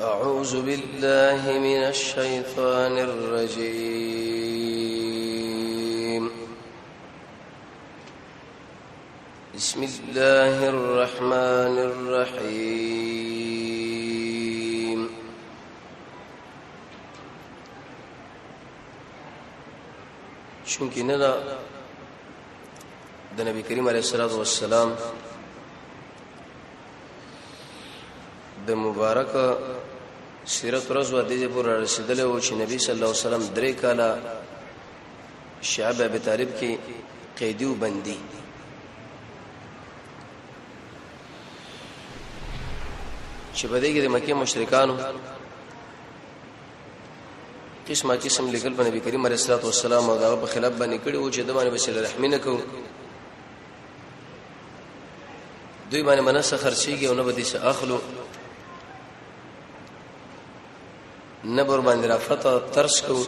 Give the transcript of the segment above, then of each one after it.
أعوذ بالله من الشيطان الرجيم. بسم الله الرحمن الرحيم. چونکہ ندا د نبی کریم علیه الصلاۃ والسلام د مبارک سیرت ورځ د دې پر رسیدلې او چې نبی صلی الله علیه وسلم درې کاله شعب ابي طالب کې قیدی و بندي چې په دې کې د مکه مشرکانو قسمه قسم لیکل په نبی کریم علیه الصلاه والسلام او دغه په خلاف باندې کړي و چې د باندې بسل رحمینه کو دوی باندې منسخ خرچيږي او نه بدې څه اخلو نبر باندې رافته ترس کو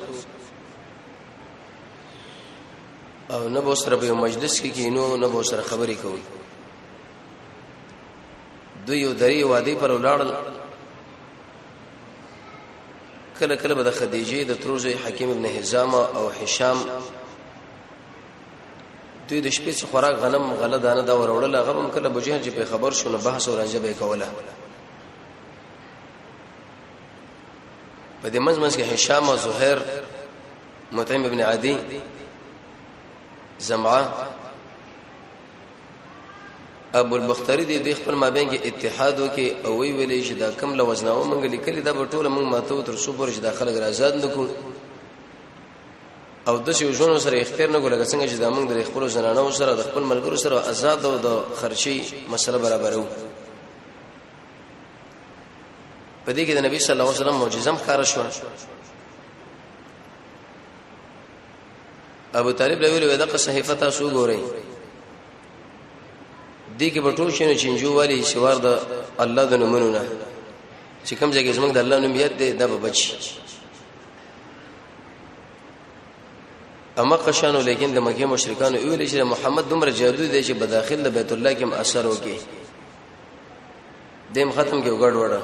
او نه به سره په مجلس کې کینو نه به سره خبرې کوي دوی یو درې وادي پر ولاړل کله کله به د خدیجه د تروزه حکیم ابن حزام او هشام دوی د شپې څخه خوراک غنم غله دانه دا وروړل هغه هم کله بوجه چې په خبر شونه بحث او رانجه به کوله په دې منځ کې هشام او زهير مطعم ابن عدي زمعه ابو البختري د خپل مابین کې اتحاد وکي او وی ویلې چې دا کم لوزناو مونږ لیکلي دا ټوله مونږ ماته تر صبر چې داخله غرازاد نکو او د شیو ژوند سره اختیار نه ګولګ څنګه چې دا مونږ د خپل زنانو سره د خپل ملګرو سره آزاد او د خرچي مسله برابرو په دې کې د نبی صلی الله علیه وسلم معجزه ښکار شو ابو طالب له ویلو دغه صحیفه تاسو ګورئ دې کې بټول شنو چنجو والی شوار د الله د نومونو نه چې کوم ځای کې زموږ د الله نوم یاد دی دا به بچي اما قشانو لیکن د مکه مشرکانو ویل چې محمد دومره جادو دی چې بداخل د بیت الله کې اثر وکي دیم ختم کې وګړ وړه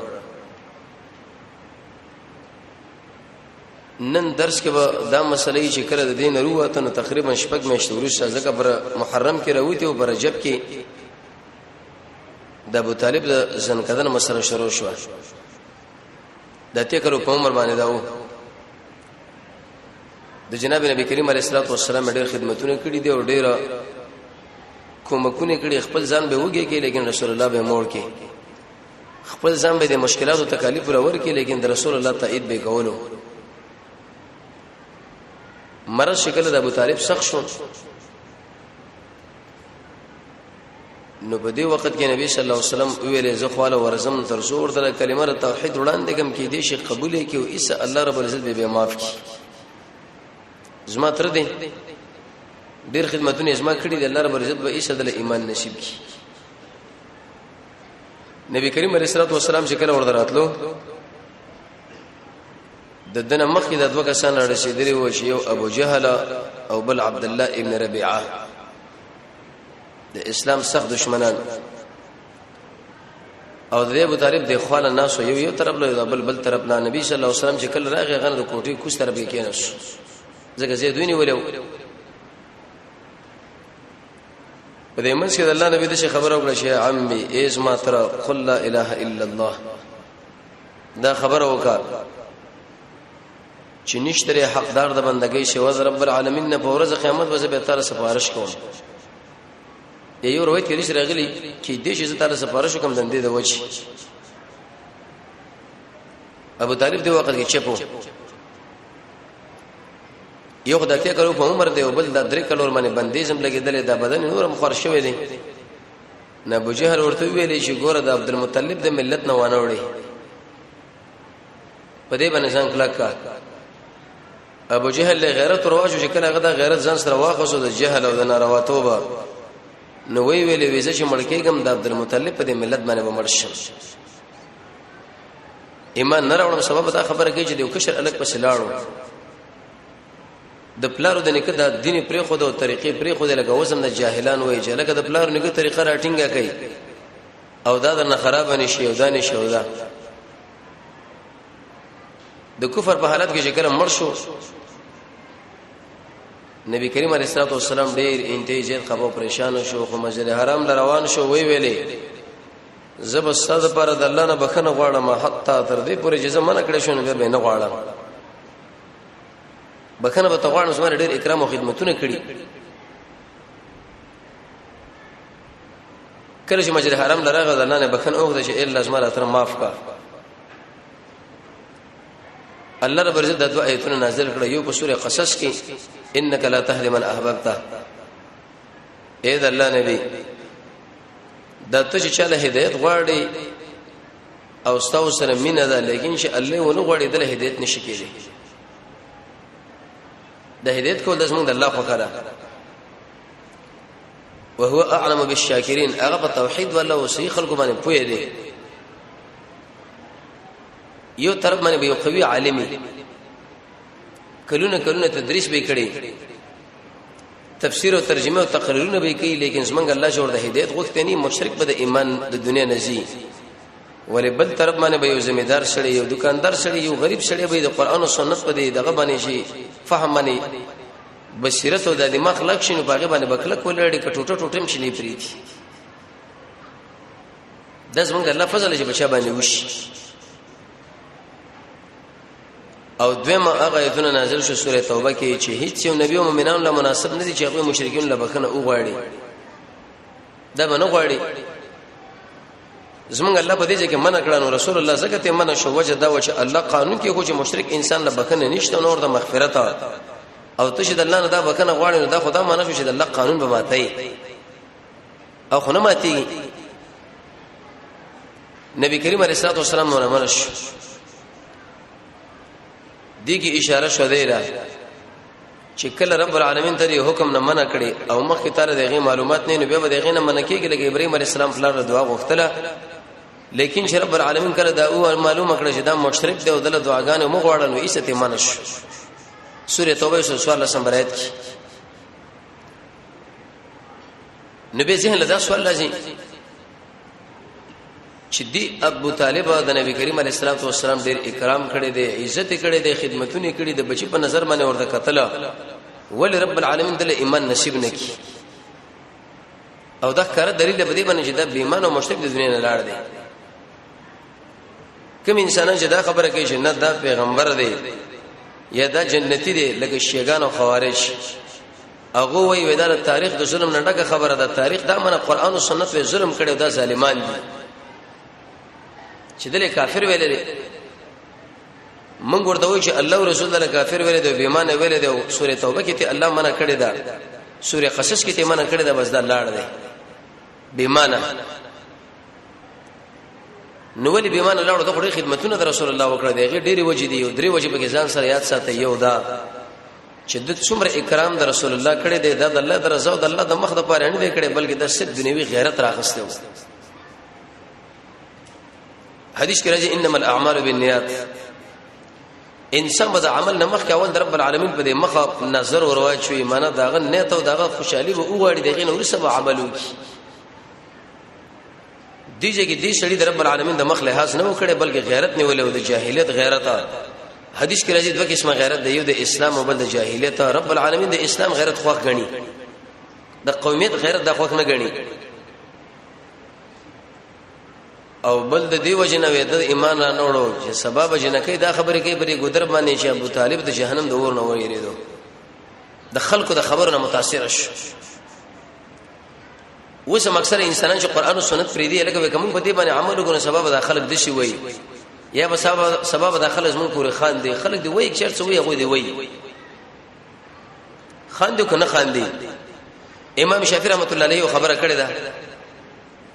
نن درس کې دا مسلې چې کله د دین وروته نو تقریبا شپږ میاشتې وروسته ځکه پر محرم کې راوتی او پر رجب کې د ابو طالب د زنکدن مسله شروع شو د تکرو په عمر باندې داو د جناب نبی کریم علیه الصلاه والسلام ډېر خدمتونه کړې دي او ډېر کومکونه کړې خپل ځان به وږي کې لیکن رسول الله به موړ کې خپل ځان به د مشکلاتو تکالیف ورور کې لیکن د رسول الله تایید به کولو مرض شکل د ابو طالب سخت شو نو په دې وخت کې نبی صلی الله علیه وسلم ویلې زخواله ورزم تر زور د کلمه توحید وړاندې کوم کې دې شي قبول کې او ایسه الله رب العزت به معاف کړي زما تر دې ډېر خدمتونه زما کړې دي الله رب العزت به ایسه د ایمان نصیب کړي نبی کریم علیه الصلاه والسلام چې کله ورته راتلو د دنه مخکې د دوه کسان رسیدلی و چې یو ابو جهل او بل عبد الله ابن ربيعه د اسلام سخت دشمنان او د ابو طالب د خواله ناس یو طرف له بل طرف نه نبی صلی الله علیه وسلم چې کله راغی غن د کوټې کوس طرف کې کېناس ځکه زه دوی نیولو په دې منځ کې الله نبی د خبرو کړه چې عمي ایز ما ترى قل لا اله الا الله دا خبره وکړه چې نشته حقدار د بندګۍ شوز رب العالمین نه په ورځ قیامت به به تعالی سفارش کوم یو روایت کې راغلی چې د دې چې تعالی سفارش کوم دندې د وجه ابو طالب دی وخت کې چپو یو خدای ته کړو په عمر دی او بل د درې کلور باندې بندیزم لګیدل د بدن نورم خور شوی دی نه ابو جهل ورته ویلې چې ګوره د عبد المطلب د ملت نه وانه وړي په دې باندې ځان کلک ابو جهل له غیرت رواجو چې کله غدا غیرت ځان سره واخصو د جهل او د نارواتوبه نو وی ویلې ویزه چې مړکېګم د عبد المطلب په دې ملت باندې ومرشم ایمان نه راوړم سبب دا خبره کوي چې د کشر الګ په سلاړو د پلارو د نیکه د دین پرې خو د طریقې پرې خو د لګه وسم د جاهلان وای چې لکه د پلارو نیکه طریقه راټینګه کوي او دا د نه خراب نشي او دا نشي او دا د کفر په حالت کې چې کله مړ شو نبی کریم علیه الصلاه والسلام ډیر انتهاجت خبر پریشان شو خو مسجد حرام روان شو وی ویلې زب استاد پر د الله نه بخنه غواړم حتی تر دې پورې چې زمانه کړې شو نه به نه غواړم بخنه به تغواړم زما ډیر اکرام او خدمتونه کړې کله چې مسجد حرام لرغه د الله نه بخنه اوغه چې الا زما تر معاف کا الله رب عزت د دعا ایتونه نازل کړه یو په سوره قصص کې انک لا تهدی من احببت اے د الله نبی دا ته چې چاله هدایت غواړي او ستاسو سره مینه ده لیکن چې الله ونه غواړي د هدایت نشي کېږي د هدایت کول د زمونږ د الله خو کړه وهو اعلم بالشاکرین هغه په توحید ولا وصی خلکو باندې پوهه دي یو طرف باندې به یو قوي عالمي کلونه تدریس به کړي تفسیر او ترجمه او تقریرونه به کوي لیکن زمونږ الله جوړ د هدایت غوښتنی مشرک به د ایمان د دنیا نزي ولې بل طرف باندې به یو ذمہدار شړی یو دکاندار شړی یو غریب شړی به د قران او سنت په دغه باندې شي فهم باندې بصیرت او د دماغ لک شنو باغ باندې بکلک ولړي کټوټه ټوټم شنی پریدي د زمونږ الله فضل چې بچا باندې وشي او دویمه هغه ایتونه نازل شو سوره توبه کې چې هیڅ یو نبی او مؤمنان له مناسب نه دي چې هغه مشرکین له بخنه وغواړي دا به نه غواړي زمونږ الله په دې چې منع کړنو رسول الله زکه ته منع شو وجه دا و چې الله قانون کې خو چې مشرک انسان له بخنه نشته نور د مغفرت او ته چې د الله نه دا بخنه غواړي نو دا خدا منع شو چې د الله قانون به ماتي او خو نه ماتي نبی کریم علیه الصلاه والسلام نور منش دیږي اشاره شو دی را چې کله رب العالمین ته حکم نه منع کړي او مخکې تر دغه معلومات نه به دغه نه منع کېږي لکه ابراهيم عليه السلام فلاره دعا غوښتله لیکن چې رب العالمین کړه دا او معلومه کړه چې دا مشرک دی او د دعاګانو مغواړل نو ایسته منش سوره توبه سوال سمبرایت کی نبی ذهن لدا سوال لازم چې دی ابو طالب د نبی کریم علیه الصلاه والسلام ډیر اکرام کړي دي عزت کړي دي خدمتونه کړي دي بچي په نظر باندې ورته قتل ول رب العالمین دل ایمان نصیب نکي او دا کار دلیل به دی باندې چې دا بې ایمان او مشرک د دنیا نه لاړ دي کوم انسانان چې دا خبره کوي چې نه دا پیغمبر دی یا دا جنتی دی لکه شیعاګان او خوارج هغه وی ودار تاریخ د ظلم نه ډکه خبره ده تاریخ دا منه قران او سنت په ظلم کړي دا ظالمان دي چې دله کافر ویل دي موږ ورته وایو چې الله او رسول الله کافر ویل دي بیمانه ویل دي سوره توبه کې ته الله منع کړی دا سوره قصص کې ته منع کړی دا بس دا لاړ دی بیمانه نو ولې بیمانه لاړو ته خدمتونه د رسول الله وکړه دی ډېری وجې دی یو درې وجې به ځان سره یاد ساتي یو دا چې د څومره اکرام د رسول الله کړی دی دا د الله درزو د الله د مخ د پاره نه دی کړی بلکې د صرف دنیوي غیرت راغسته حدیث کې راځي انما الاعمال بالنیات انسان به د عمل نه مخکې اول رب العالمین په دې مخه نظر ورواچ شي معنی داغه نیت او داغه خوشحالي به وګړي دغه نور سبا عملو دیږي کې دې سړي د رب العالمین د مخ لحاظ نه وکړي بلکې غیرت نه ولې او د جاهلیت غیرت حدیث کې راځي دوه قسمه غیرت دی یو د اسلام او بل د جاهلیت رب العالمین د اسلام غیرت خوښ غني د قومیت غیرت د خوښ نه غني او بل د دی وجنه وې د ایمان نه وړو چې سبب جنکې دا خبره کوي بری ګدر باندې چې ابو طالب د جهنم د اور نه وېریدو د خلکو د خبرو نه متاثر شو وسم اکثر انسانان چې قران او سنت پری دی لکه کوم په دې باندې عمل وکړي سبب د خلک دشي وای یا به سبب د خلک زمون پورې خان دي خلک دی وای چیرڅ وای هغه دی وای خان دي کنه خان دي امام شافعي رحمت الله علیه خبره کړې ده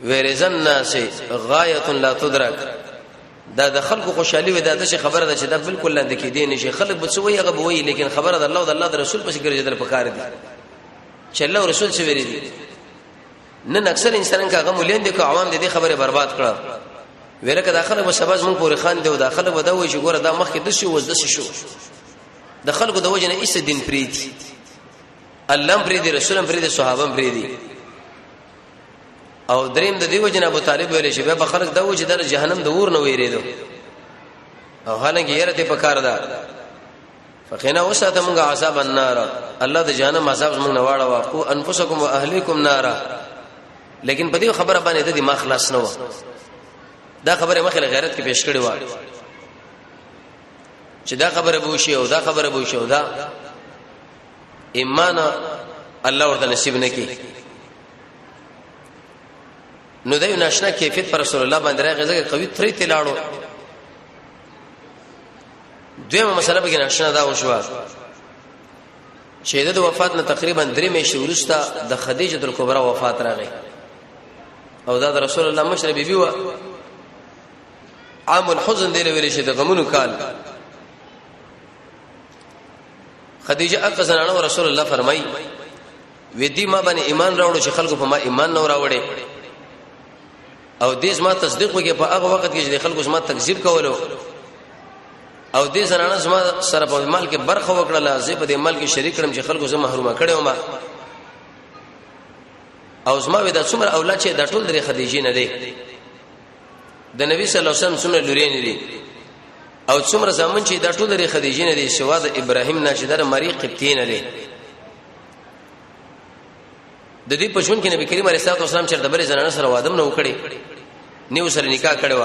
ورزن الناس غایه لا تدرک دا د خلکو خوشحالي و دا د خبره ده چې دا بالکل لاندې کې دي نشي خلک به څوي هغه وای لیکن خبره ده الله او د الله د رسول په څیر جدل پکار دي چې الله او رسول څه ویلي دي نن اکثر انسانان کاغه مولین دي کو عوام دي خبره برباد کړه ورکه داخله به سبز مون پورې خان دی او داخله به دا وای چې ګوره دا مخکې د شو وز د شو د خلکو د وجنه ایست دین پریدي الله پریدي رسول پریدي صحابه پریدي او دریم د دیو جن ابو طالب ویل شي به خلک دا و چې د جهنم د اور نه ویریدو او حالانکه یې رته پکار ده فقنا وساته موږ عذاب النار الله د جهنم عذاب موږ نه واړه واقو انفسکم واهلیکم نارا لیکن په دې خبره باندې د دماغ خلاص نه و دا خبره مخه غیرت کې پیش کړي و چې دا خبره بوشي او دا خبره بوشي او دا ایمان الله ورته نصیب نکي نو دایو ناشنا کیفیت پر رسول الله باندې راغی قوی تری تلاړو دویمه مسله به کې ناشنا دا وشو چې د وفات نه تقریبا 3 میاشتې وروسته د خدیجه کلبرا وفات راغی او دا د رسول الله مشره بیبي و عام الحزن دی ویل شي د غمونو کال خدیجه اقزنانه رسول الله فرمای وې دې ما باندې ایمان راوړو چې خلکو په ما ایمان نه راوړي او دې ما تصدیق وکي په هغه وخت کې چې خلکو زما تکذیب کولو او دې زنانه زما سره په مال کې برخه وکړه زه په دې مال کې شریک کړم چې خلکو زما محرومه کړو ما او زما ودا څومره اولاد چې د ټول د خدیجه نه دی د نبی صلی الله علیه وسلم سنت لوري دي او څومره زمون چې د ټول د خدیجه نه دي سوا د ابراهیم ناشدار مری قبطی نه دي د دې په شون کې نبی کریم علیه الصلاه والسلام چرته بل زنانه سره وادم نه وکړي نیو سره نکاح کړو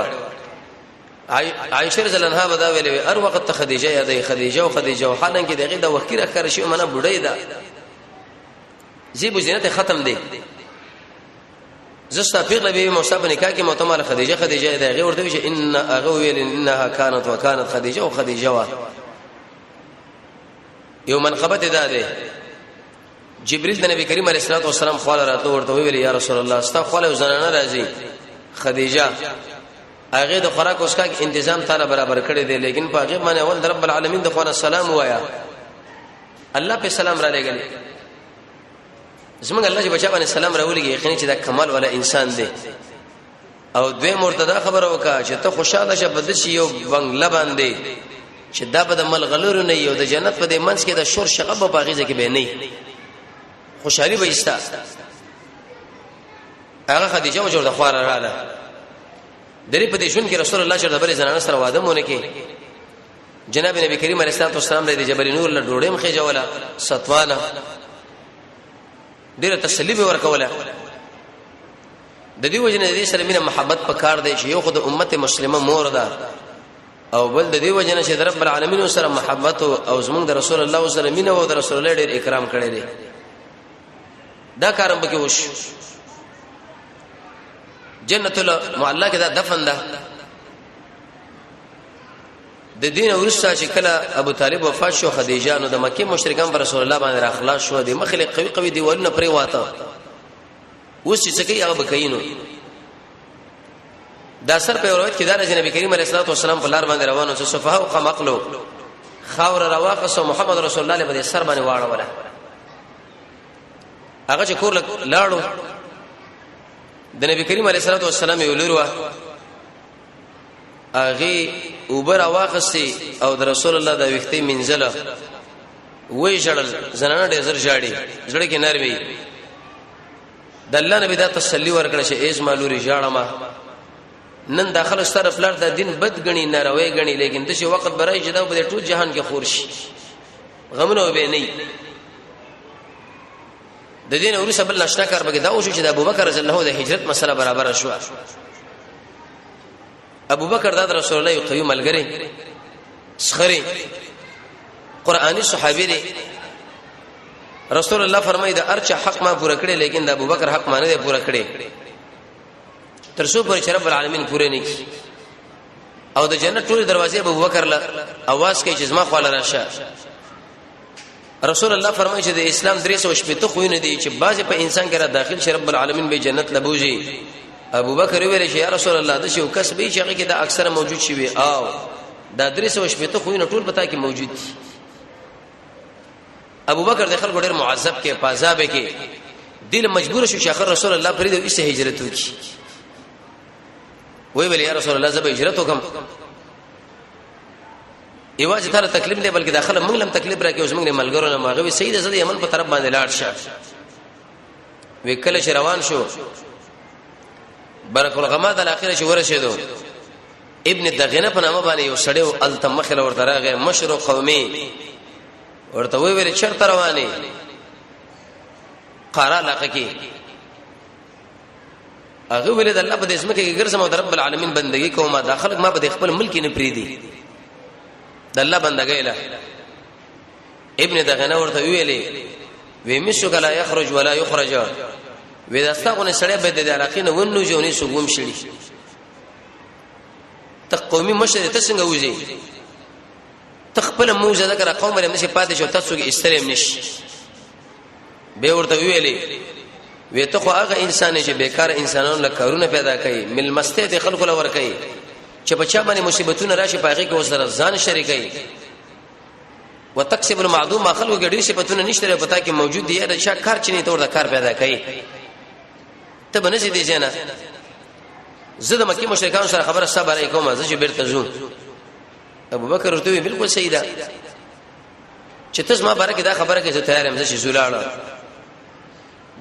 عائشه رضی الله عنها ودا ویلې هر وخت خدیجه یادې خدیجه او حالانکه دغه د وخت راخر شي منه بډای ده زیب زینت ختم دي زستا پیغله به مصطفی نکاح کې معتمل خدیجه دغه ورته وی ان اغه ویل انها كانت وكانت خدیجه وا یو منقبت ده جبريل د نبی کریم علیه الصلاه والسلام خپل راتلو ورته ویل یا رسول الله استا خپل زنانه راځي خدیجه هغه د خوراک اوس کا تنظیم تعالی برابر کړی دی لیکن په هغه باندې اول رب العالمین د خوانه سلام وایا الله په سلام را لګل زمونږ الله چې بچا باندې سلام راولېږي یقیني چې دا کمال ولا انسان دی او دوی مرتدا خبر وکا چې ته خوشاله شه بد شي یو بنگله باندې چې دا به د ملغلور نه یو د جنت په دې منځ کې د شور شغب په باغیزه کې به نه خوشحالي به استا هغه خدیجه وجور د خوار رااله درې په دې شون کې رسول الله صلی الله علیه وسلم سره واده مونږ کې جناب نبی کریم علیه الصلاه والسلام د جبل نور له ډوړې مخې جوړه ستوانه ډیره تسلی به ورکوله د دې وجنه د دې سره مینه محبت پکار دی چې یو خود امت مسلمه مور ده او بل د دې وجنه چې رب العالمین سره محبت او زمونږ د رسول الله سره مینه او د رسول الله ډیر اکرام کړی دی دا کارم به کې وش جنت المعلا کې دا دفن ده د دین ورسره چې کله ابو طالب وفات شو خدیجه نو د مکه مشرکان پر رسول الله باندې اخلاص شو د مخله قوي دیوالونه پرې واته اوس چې کوي هغه بکینو دا سر په روایت کې دا نبی کریم علیه الصلاه والسلام په لار باندې روانو چې صفه او قمقلو خاور رواقص محمد رسول الله په سر باندې واړوله هغه چې کور لاړو د نبی کریم علیه الصلاه والسلام یو لوروا اغه اوبر واخسي او د رسول الله د وختي منزله وې جړل زنانه ډېر زر جاړي زړه کې نرمي د الله نبی دا تسلی ورکړه چې ایز مالوري جاړما نن داخله ستاره فلر د دین بد غني ناروي غني لیکن د شي وخت برای جدا په ټول جهان کې خور شي غمنه به نه د دین اوري سبل نشنا کار بګه دا او چې د ابوبکر رضی الله عنه د هجرت مسله برابر شو ابوبکر د رسول الله یو قوي ملګری سخري قرآني صحابي دی رسول الله فرمایي دا ارچ حق ما پورا کړی لیکن د ابوبکر حق ما نه پورا کړی تر څو پر رب العالمین پوره نه کی او د جنت ټول دروازې ابوبکر له आवाज کوي چې زما خواله راشه رسول الله فرمایي چې د اسلام درې سو شپته خوونه دي چې بعضه په انسان کې را داخل شي رب العالمین به جنت لبوږي ابوبکر ویل شي یا رسول الله د شو کس به چې هغه کې دا اکثر موجود شي او دا درې سو شپته خوونه ټول پتا کې موجود دي ابوبکر د خلکو ډېر معذب کې پازاب کې دل مجبور شو چې اخر رسول الله پرې د ایسه هجرت وکړي وی ویل یا رسول الله زب هجرت وکم ایواز ته تکلیف دی بلکې داخله موږ لم تکلیف راکې اوس موږ نه ملګرو نه ماغوي سید زده یمن په طرف باندې لاړ شه وکله روان شو برک الغماد الاخره چې ورسېدو ابن دغنه په نامه باندې یو سړی التمخل ورته راغی مشر قومي ورته ویل چرته رواني قاره لکه کې هغه ویل د الله په اسمه کې ګرځم او د رب العالمین بندگی کوم دا خلک ما په خپل ملک نه پریدي د الله بندګۍ له ابن دغنه ورته ویلې وی مسوک لا يخرج ولا يخرج وی داستغونه سړی به د علاقې نه ونو جونې سګوم شړي ته قومي مشر ته څنګه وځي تخپل موجه ذکر قوم له نشي پاتې شو تاسو کې استلم نشي به ورته ویلې وی ته خو هغه انسان چې بیکار انسانانو له کارونه پیدا کوي مل مسته خلکو لور کوي چې بچا باندې مصیبتونه راشي پاږي کې وسره ځان شریکي وتکسب المعدوم ما خلکو ګډي صفاتونه نشته پتا کې موجود دي دا شا کار چني تور دا کار پیدا کوي ته بنسي دي جنا زده مکه مشرکان سره خبره صاحب علیکم زه چې بیرته زو ابو بکر ورته بالکل سیدا چې تاسو ما بارک دا خبره کې زه تیار یم زه چې زولاړه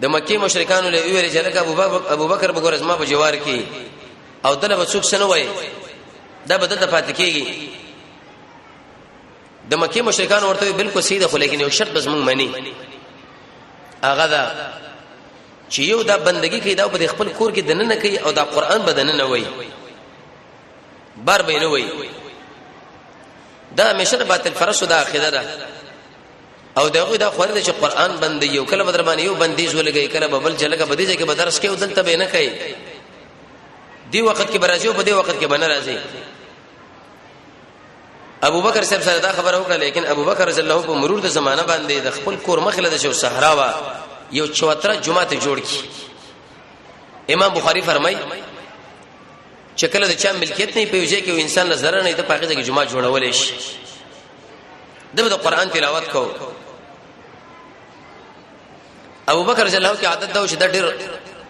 د مکه مشرکان له ویل چې لکه ابو بکر بګور ما په جوار کې او دله به څوک سن وای دا بدل ته پات کېږي د مکه مشرکان ورته بالکل سیده خو لیکن یو شرط بس مونږ منی هغه دا چې یو دا بندگی کوي دا په خپل کور کې دنه کوي او دا قران بدنه نه وای بار به نه وای دا همیشه د باطل فرسو دا عقیده ده او دغه دا خو نه چې قران بند یو کله بدر باندې یو بندیز ولګي کله ببل جلګه بدیږي کې بدرس کې ودلته به نه کوي دی وخت کې برازي او په دی وخت کې بنه راځي ابو بکر صاحب سره دا خبره وکړه لیکن ابو بکر رضی الله په مرور د زمانہ باندې د خپل کور مخله د شو صحرا وا یو چوتره جمعه ته جوړ کی امام بخاری فرمای چې کله د چا ملکیت نه پیوځي کې انسان له zarar نه ته پاکه د جمعه جوړولې شي دغه قرآن تلاوت کو ابو بکر رضی الله کی عادت دا چې د ډیر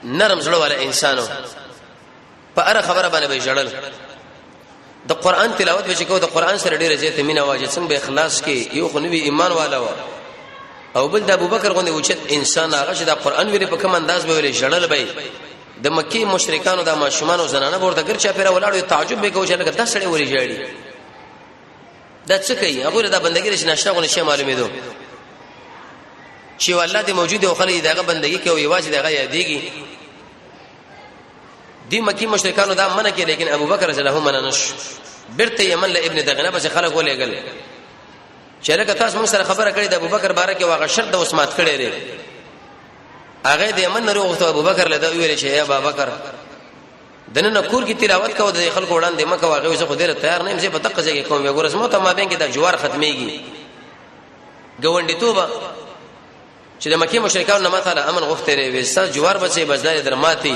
نرم زړه والا انسانو په اړه خبره باندې جوړل د قرآن تلاوت به چې کو د قرآن سره ډیره زیاته مینه واجب څنګه به اخلاص کې یو خنوي ایمان والا و او بل د ابوبکر غوندي اوچت انسان هغه چې د قرآن ویلي په کوم انداز به ویلي جړل به د مکی مشرکانو د ماشومان زنانه ورته ګرچا پیرا ولاړو تعجب به کوي چې لکه 10 سړي ولي جاړي دا څه کوي هغه د بندګۍ رښنا نشته غو نشه معلومې دو چې والله دې موجود او خلک دغه بندګۍ کوي یوازې دغه یادېږي دی مکی مشرکانو دا منه کې لیکن ابوبکر رضی الله عنه نش برته یمن له ابن دغنه بس خلک ولېګل چې لکه تاسو موږ سره خبره کړې د ابوبکر باره کې واغ شرط د عثمان کړي لري هغه د یمن نه وروغته ابوبکر له دا ویل چې یا ابوبکر دنه کور کې تلاوت کوو د خلکو وړاندې مکه واغې زه خو ډېر تیار نه یم زه په دقه ځای کې کوم یو ګورس مو ته ما بین کې د جوار ختميږي ګوندې توبه چې د مکی مشرکانو نه تعالی امن غوښته لري وستا جوار بچي بازار درماتي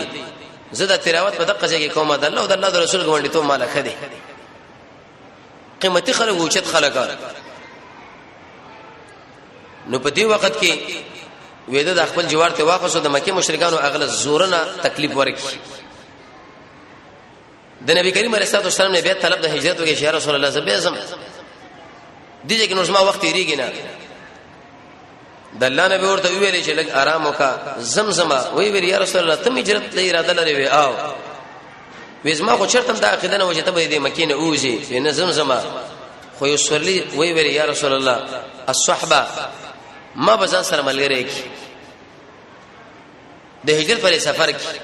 زدا تلاوت په دقه ځای کې کومه د الله او د الله رسول غونډې ته مال خدي قیمتي خلک اوچت خلک نو په دې وخت کې وېده د خپل جوار ته واپسو د مکه مشرکانو اغله زورنا تکلیف ورکړي د نبی کریم علیه الصلاه والسلام نه بیا طلب د هجرت وکړي یا رسول الله زبېزم دې کې نو زما وخت یریږي نه د الله نبی ورته ویلې چې لږ آرام وکا زمزمه وی ویل یا رسول الله تم هجرت لې اراده لري وی او وزما خو چرته د عقیده نه وجته به دې مکه نه اوځي نه زمزمه خو یصلی وی ویل یا رسول الله الصحبه ما بزان سره ملګری کی د هجرت پر سفر کې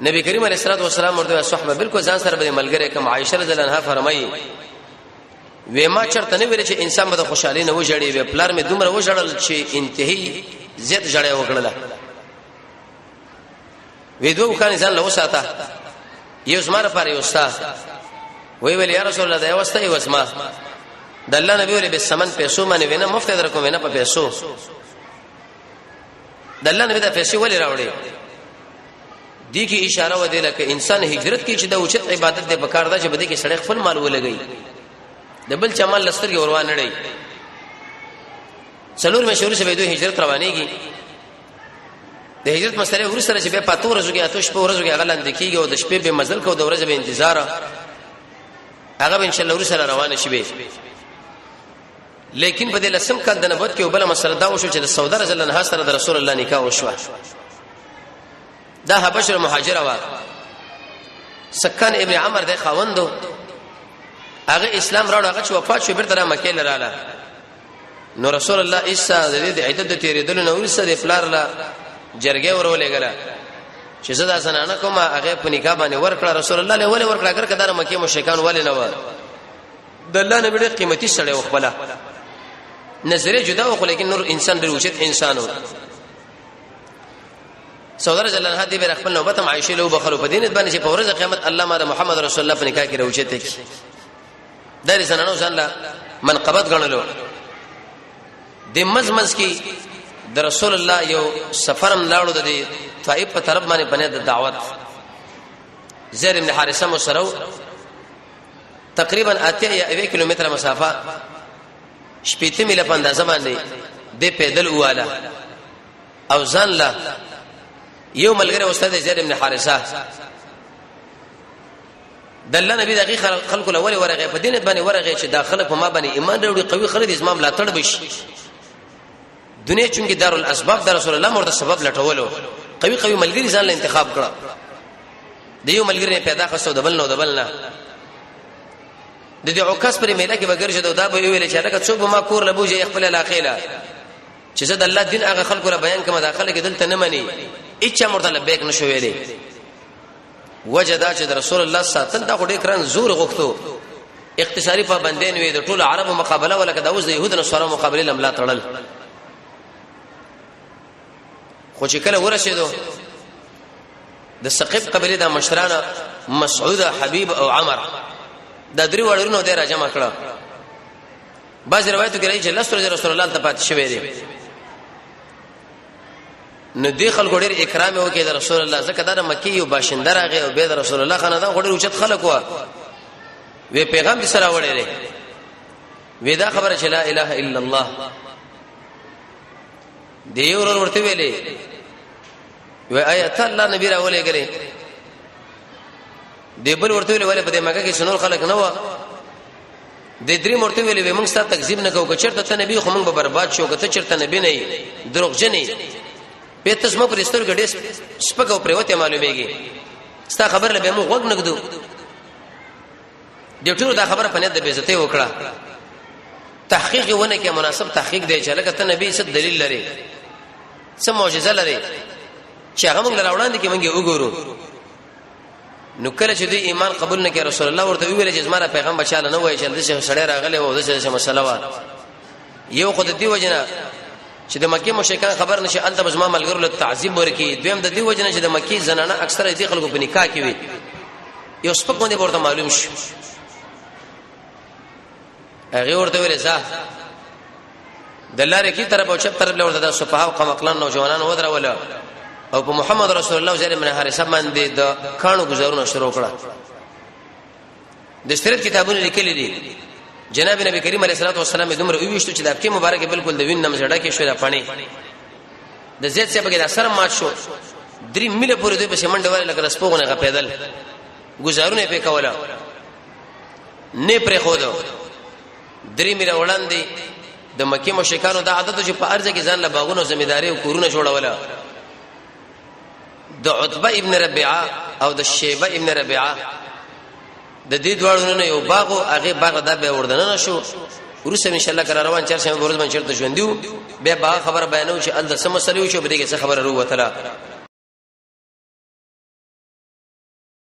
نبی کریم علیه الصلاه والسلام ورته صحبه بالکل ځان سره به ملګری کوم عائشه رضی الله عنها فرمایي و ما چرته نه ویل چې انسان به خوشالي نه وژړي و پلار می دومره وژړل چې انتهایی زیات جړې وکړله و دوه کان ځان له وساته یو زماره پر یو ستا وی ویل یا رسول الله دا واسطه یو اسما د الله نبی ولې به سمن پیسو باندې وینه مفت درکو وینه په پیسو د الله نبی دا پیسې ولې راوړي دي کی اشاره و دی لکه انسان هجرت کې چې د اوچت عبادت د بکار دا چې بده کې سړی خپل مال ولګي د بل چمال لسترګي وروان نړۍ څلور مشهور شوی دوی هجرت روانيږي د هجرت مسله ورسره چې په پاتو ورځو کې اتوش په ورځو کې غلند کیږي او د شپې به مزل کو د ورځې به انتظار هغه ان شاء الله ورسره روان شي لیکن په دې لسم کال د نبوت کې وبله مسله دا وشو چې د سودا رجل نه سره د رسول الله نکاح وشو دا حبشه مهاجره وا سکان ابن عمر د خاوندو هغه اسلام راوړ هغه چې وفات شو بیرته مکه لراله نو رسول الله عیسی د عدت تیرېدل نو ورسره د فلار لا جرګه ورولې غلا چې زدا زنانه کومه هغه په نکاح باندې ورکړه رسول الله له ولې ورکړه اگر کدار مکه مشرکان ولې نه و د الله نبی ډېر قیمتي سړی وخبله نظر جدا و خو لیکن نور انسان ډېر اوچت انسان و سودره جلال هدي بر خپل نوبت عائشه له بخلو په دین باندې چې په ورځ قیامت الله ما محمد رسول الله په نکاح کې راوچته کی د زنانو ځان لا منقبت غنلو د مزمز کې د رسول الله یو سفرم لاړو د طائف په طرف باندې بنه د دعوت زید بن حارثه مسرو تقریبا اته یا 1 کیلومتر مسافه شپېته میله په اندازه باندې د پیدل واله او ځان لا یو ملګری استاد زید بن حارثه د الله نبی دغه خلکو الاول ورغه په دین باندې ورغه چې داخله په ما باندې ایمان وروړي قوي خلک اسلام لا تړ بشي دنیا چونګي دار الاسباب در رسول الله مرته سبب لټولو قوي ملګری ځان له انتخاب کړه د یو ملګری پیدا خاصو دبل نو دبل نه د دې عکاس پر میله کې بغیر شه دا به ویل چې هغه څوک ما کور لبوجه خپل علاقې لا چې زه د الله دین هغه خلکو را بیان کوم داخله کې دلته نه مني اچا مرته لبیک نشو ویلې وجدا چې رسول الله ساتل دا غوډه کران زور غوښتو اختصاری پابندین وي د ټولو عربو مقابله ولکه د اوس د يهود نصارا مقابله لملا تړل خو چې کله ورسېدو د ثقيف قبيله د مشرانه مسعود حبيب او عمر دا درې وړونو د راجمع کړه بعض روایتو کې راځي چې لسره رسول الله ته پات شوی دی نو دی خلکو ډېر اکرام وکړي د رسول الله زکه دا مکی یو باشنده راغی او به د رسول الله خاندان ډېر اوچت خلک و وی پیغام دې سره وړي وی دا خبره چې لا اله الا الله دی ورته ویلې وی آیت الله نبی راولې غلې دی بل ورته ویلې ولې په دې مکه کې شنو خلک نه و د درې مرته ویلې موږ ستاسو تکذیب نه کوو چرته ته نبی خو موږ به برباد شو کته چرته نبی نه دروغجنې په تاسو پر استر غډې سپکو پروته معلومیږي ستا خبر لبه موږ وګ نګدو د ټولو دا خبره پنه د بیزته وکړه تحقیق ونه کې مناسب تحقیق دی چې لکه ته نبی څه دلیل لري څه معجزه لري چې هغه موږ راوړاندې کې موږ وګورو نو کله چې د ایمان قبول نه کړ رسول الله ورته ویل چې زما پیغام بچاله نه وای چې د سړی راغلی و د څه مسله و یو خود دی وجنه چې د مکه مشرکان خبر نشي انت بزما ملګرو له تعظیم ورکی دویم د دی وجنه چې د مکه زنانه اکثره دي خلکو په نکاح کې وي یو سپک باندې ورته معلوم شي هغه ورته ویل زه د لارې کی طرف او چپ طرف له ورته د صفه او قمقلان نوجوانان ودره ولا او په محمد رسول الله صلی الله علیه وسلم باندې د کانو گزارونه شروع کړه د شریعت کتابونه لیکلي دي جناب نبی کریم علیه الصلاه والسلام دمر ویشتو چې د اپکه مبارک بالکل د وین نم زړه کې شو د پانی د زید څخه بګی د اثر مات شو درې میله پورې دوی په سیمنډ وره لکه رسپوغونه غ پیدل گزارونه په کوله نه پرې خو دو درې میله وړاندې د مکه مشرکانو د عادت چې په ارزه کې ځان له باغونو ځمېداري او کورونه جوړوله د عتبه ابن ربيعه او د شيبه ابن ربيعه د دې دوړو نه یو باغ او هغه باغ د به وردن شو ورسې ان شاء الله قرار روان 4 سم ورځ باندې چرته ژوندیو به باغ خبر بیانو چې ال د سم مسلې شو بده کې څه خبره وروته